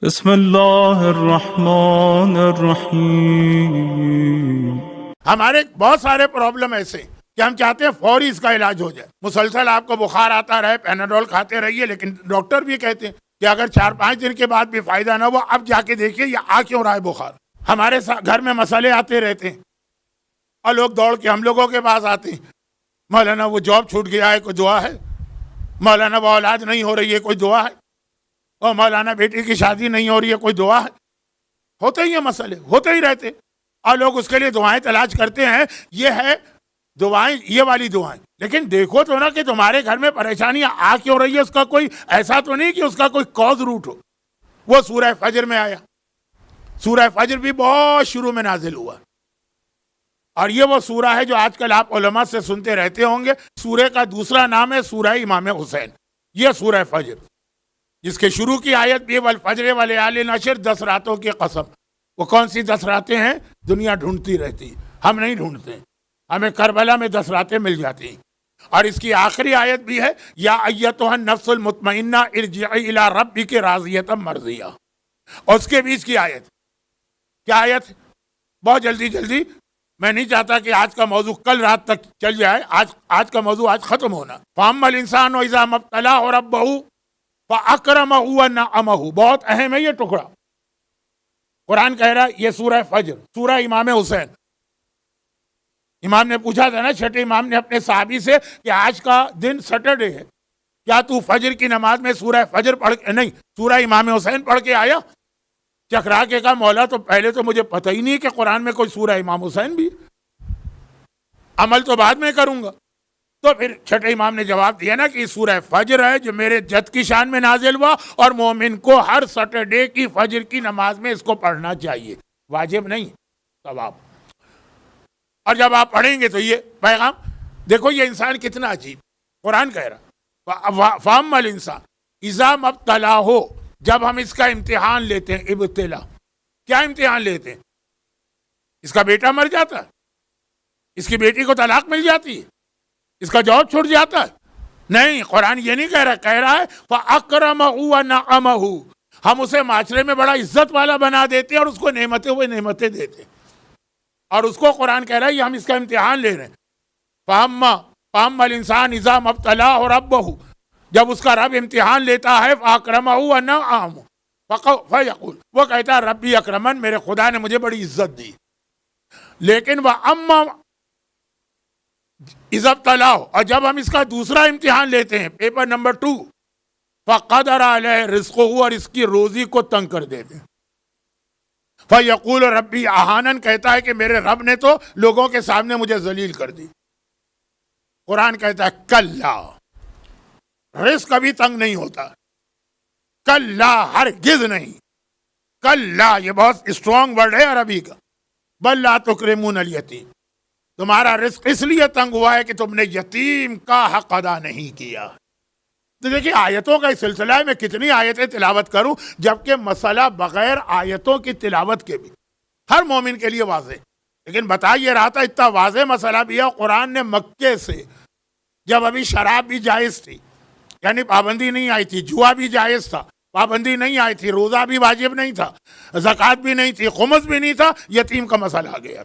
بسم اللہ الرحمن الرحیم۔ ہمارے بہت سارے پرابلم ایسے کہ ہم چاہتے ہیں فوری اس کا علاج ہو جائے، مسلسل آپ کو بخار آتا رہے، پیناڈول کھاتے رہیے، لیکن ڈاکٹر بھی کہتے ہیں کہ اگر 4-5 دن کے بعد بھی فائدہ نہ ہوا، اب جا کے دیکھیے یہ آ کیوں رہا ہے بخار۔ ہمارے گھر میں مسئلے آتے رہتے ہیں اور لوگ دوڑ کے ہم لوگوں کے پاس آتے ہیں، مولانا وہ جاب چھوٹ گیا ہے، کوئی دعا ہے؟ مولانا وہ اولاد نہیں ہو رہی ہے، کوئی دعا ہے؟ اور مولانا بیٹی کی شادی نہیں ہو رہی ہے، کوئی دعا ہے؟ ہوتے ہی ہیں مسئلے، ہوتے ہی رہتے، اور لوگ اس کے لیے دعائیں تلاش کرتے ہیں۔ یہ ہے دعائیں، یہ والی دعائیں، لیکن دیکھو تو نا کہ تمہارے گھر میں پریشانیاں آ کیوں رہی ہے، اس کا کوئی ایسا تو نہیں کہ اس کا کوئی کاز روٹ ہو۔ وہ سورہ فجر میں آیا، سورہ فجر بھی بہت شروع میں نازل ہوا، اور یہ وہ سورہ ہے جو آج کل آپ علماء سے سنتے رہتے ہوں گے۔ سورہ کا دوسرا نام ہے سورہ امام حسین۔ یہ سورہ فجر، جس کے شروع کی آیت بھی والفجر ولیال عشر، 10 راتوں کی قسم۔ وہ کون سی 10 راتیں ہیں؟ دنیا ڈھونڈتی رہتی، ہم نہیں ڈھونڈتے، ہمیں کربلا میں 10 راتیں مل جاتی ہیں۔ اور اس کی آخری آیت بھی ہے یا ایتھا النفس المطمئنہ ارجعی الی ربک راضیۃ مرضیہ۔ اور اس کے بیچ کی آیت کیا آیت؟ بہت جلدی میں نہیں چاہتا کہ آج کا موضوع کل رات تک چل جائے، آج کا موضوع آج ختم ہونا۔ فاما الانسان اذا ما ابتلاه ربہ فاکرمہ ونعمہ۔ بہت اہم ہے یہ ٹکڑا۔ قرآن کہہ رہا ہے یہ سورہ فجر، سورہ امام حسین۔ امام نے پوچھا تھا نا، چھٹے امام نے اپنے صحابی سے کہ آج کا دن سیٹرڈے ہے، کیا تو فجر کی نماز میں سورہ فجر پڑھ کے نہیں سورہ امام حسین پڑھ کے آیا؟ چکرا کے کہا مولا تو پہلے تو مجھے پتہ ہی نہیں کہ قرآن میں کوئی سورہ امام حسین بھی، عمل تو بعد میں کروں گا۔ تو پھر چھٹے امام نے جواب دیا نا کہ سورہ فجر ہے جو میرے جد کی شان میں نازل ہوا، اور مومن کو ہر سیٹرڈے کی فجر کی نماز میں اس کو پڑھنا چاہیے، واجب نہیں، ثواب۔ اور جب آپ پڑھیں گے تو یہ پیغام دیکھو، یہ انسان کتنا عجیب۔ قرآن کہہ رہا فاما الانسان اذا ما ابتلاه، جب ہم اس کا امتحان لیتے ہیں۔ ابتلا کیا امتحان لیتے ہیں؟ اس کا بیٹا مر جاتا ہے، اس کی بیٹی کو طلاق مل جاتی ہے، اس کا جاب چھوٹ جاتا ہے؟ نہیں، قرآن یہ نہیں کہہ رہا ہے فَأَكْرَمَهُ وَنَعَمَهُ، ہم اسے معاشرے میں بڑا عزت والا بنا دیتے ہیں اور اس کو نعمتیں دیتے ہیں۔ اور اس کو قرآن کہہ رہا ہے یہ ہم اس کا امتحان لے رہے ہیں۔ فَأَمَّا الْإِنسَانُ إِذَا مَا ابْتَلَاهُ رَبُّهُ، جب اس کا رب امتحان لیتا ہے فَأَكْرَمَهُ وَنَعَمَهُ، فَيَقُولُ، وہ کہتا ہے ربی اکرمن، میرے خدا نے مجھے بڑی عزت دی۔ لیکن وَأَمَّا اِذَا ابْتَلَاهُ، اور جب ہم اس کا دوسرا امتحان لیتے ہیں، پیپر نمبر 2، فَقَدَرَ عَلَيْهِ رِزْقَهُ، اور اس کی روزی کو تنگ کر دیتے ہیں۔ فَيَقُولُ رَبِّي أَهَانَنِ، کہتا ہے کہ میرے رب نے تو لوگوں کے سامنے مجھے ذلیل کر دی۔ قرآن کہتا ہے کلا، رزق کبھی تنگ نہیں ہوتا، کلا، ہرگز نہیں، کلا یہ بہت اسٹرانگ ورڈ ہے عربی کا۔ بل لا تکرمون الیتیم، تمہارا رزق اس لیے تنگ ہوا ہے کہ تم نے یتیم کا حق ادا نہیں کیا۔ تو دیکھیے آیتوں کا اس سلسلہ میں کتنی آیتیں تلاوت کروں، جبکہ مسئلہ بغیر آیتوں کی تلاوت کے بھی ہر مومن کے لیے واضح، لیکن بتا یہ رہا تھا اتنا واضح مسئلہ بھی ہے۔ قرآن نے مکے سے، جب ابھی شراب بھی جائز تھی، یعنی پابندی نہیں آئی تھی، جوا بھی جائز تھا، پابندی نہیں آئی تھی، روزہ بھی واجب نہیں تھا، زکوٰۃ بھی نہیں تھی، خمس بھی نہیں تھا، یتیم کا مسئلہ آ گیا۔